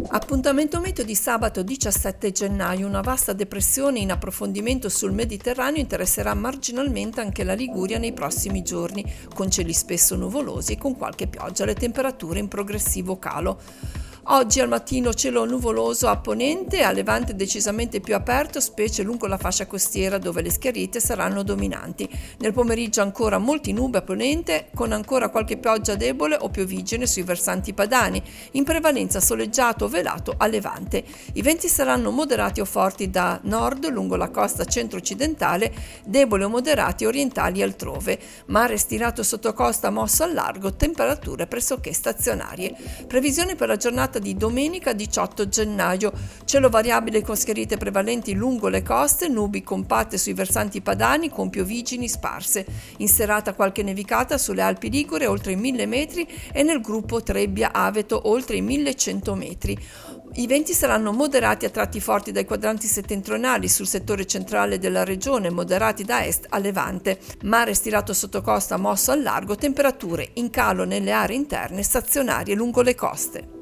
Appuntamento meteo di sabato 17 gennaio. Una vasta depressione in approfondimento sul Mediterraneo interesserà marginalmente anche la Liguria nei prossimi giorni, con cieli spesso nuvolosi e con qualche pioggia, le temperature in progressivo calo. Oggi al mattino cielo nuvoloso a ponente, a levante decisamente più aperto, specie lungo la fascia costiera dove le schiarite saranno dominanti. Nel pomeriggio ancora molti nubi a ponente, con ancora qualche pioggia debole o pioviggine sui versanti padani, in prevalenza soleggiato o velato a levante. I venti saranno moderati o forti da nord lungo la costa centro-occidentale, deboli o moderati orientali altrove. Mare stirato sotto costa mosso al largo, temperature pressoché stazionarie. Previsione per la giornata di domenica 18 gennaio, cielo variabile con schiarite prevalenti lungo le coste, nubi compatte sui versanti padani con pioviggini sparse. In serata qualche nevicata sulle Alpi Ligure oltre i 1000 metri e nel gruppo Trebbia-Aveto oltre i 1100 metri. I venti saranno moderati a tratti forti dai quadranti settentrionali sul settore centrale della regione, moderati da est a levante. Mare stirato sotto costa mosso al largo, temperature in calo nelle aree interne stazionarie lungo le coste.